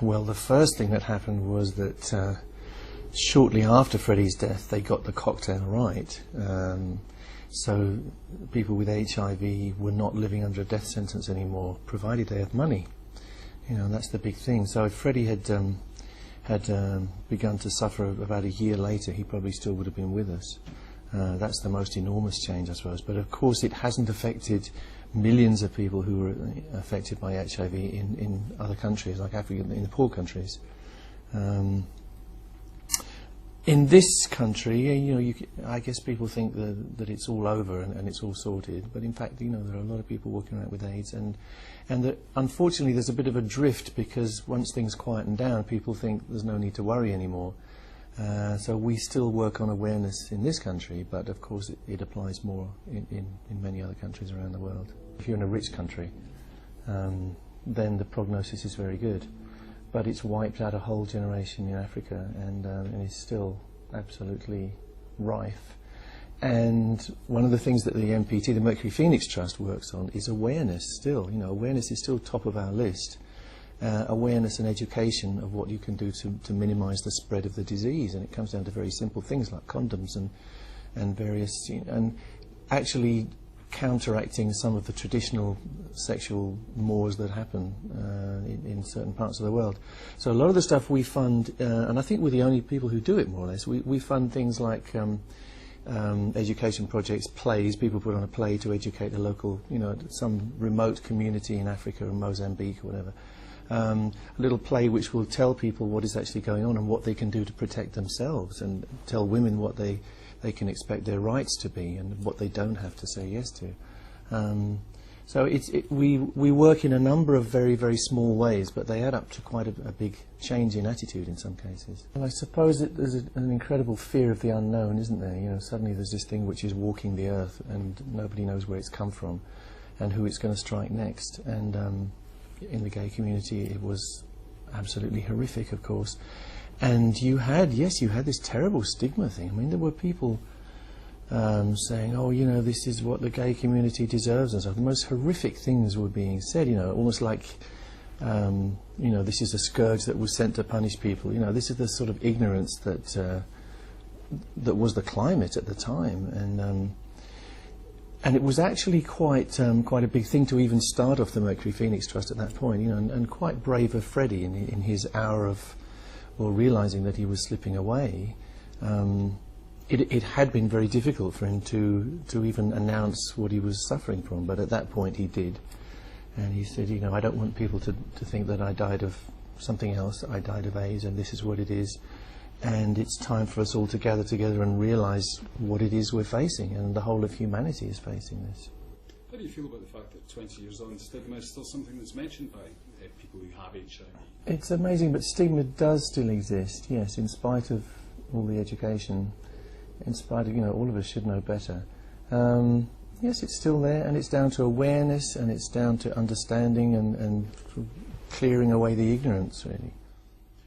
Well, the first thing that happened was that shortly after Freddie's death, they got the cocktail right. So people with HIV were not living under a death sentence anymore, provided they had money. You know, that's the big thing. So if Freddie had begun to suffer about a year later, he probably still would have been with us. That's the most enormous change, I suppose. But of course, it hasn't affected millions of people who were affected by HIV in other countries, like Africa, in the poor countries. In this country, you know, I guess people think that it's all over and it's all sorted, but in fact, you know, there are a lot of people walking around with AIDS, and that unfortunately there's a bit of a drift, because once things quieten down, people think there's no need to worry anymore. So we still work on awareness in this country, but of course it applies more in many other countries around the world. If you're in a rich country, then the prognosis is very good. But it's wiped out a whole generation in Africa, and is still absolutely rife. And one of the things that the MPT, the Mercury Phoenix Trust, works on is awareness still. You know, awareness is still top of our list. Awareness and education of what you can do to minimise the spread of the disease, and it comes down to very simple things like condoms and various, and actually counteracting some of the traditional sexual mores that happen in certain parts of the world. So a lot of the stuff we fund, and I think we're the only people who do it more or less, we fund things like education projects, plays. People put on a play to educate the local, you know, some remote community in Africa or Mozambique or whatever. A little play which will tell people what is actually going on and what they can do to protect themselves, and tell women what they can expect their rights to be and what they don't have to say yes to. So we work in a number of very, very small ways, but they add up to quite a big change in attitude in some cases. And I suppose that there's an incredible fear of the unknown, isn't there? You know, suddenly there's this thing which is walking the earth, and nobody knows where it's come from and who it's going to strike next. And in the gay community, it was absolutely horrific, of course. And you had this terrible stigma thing. I mean, there were people saying, oh, you know, this is what the gay community deserves and stuff. The most horrific things were being said, you know, almost like, you know, this is a scourge that was sent to punish people. You know, this is the sort of ignorance that was the climate at the time. And it was actually quite a big thing to even start off the Mercury Phoenix Trust at that point, you know, and quite brave of Freddie in his hour of, well, realising that he was slipping away. It had been very difficult for him to even announce what he was suffering from, but at that point he did. And he said, you know, I don't want people to think that I died of something else. I died of AIDS, and this is what it is. And it's time for us all to gather together and realise what it is we're facing, and the whole of humanity is facing this. How do you feel about the fact that 20 years on, stigma is still something that's mentioned by people who have HIV? It's amazing, but stigma does still exist, yes, in spite of all the education, in spite of, you know, all of us should know better. Yes, it's still there, and it's down to awareness, and it's down to understanding and clearing away the ignorance, really.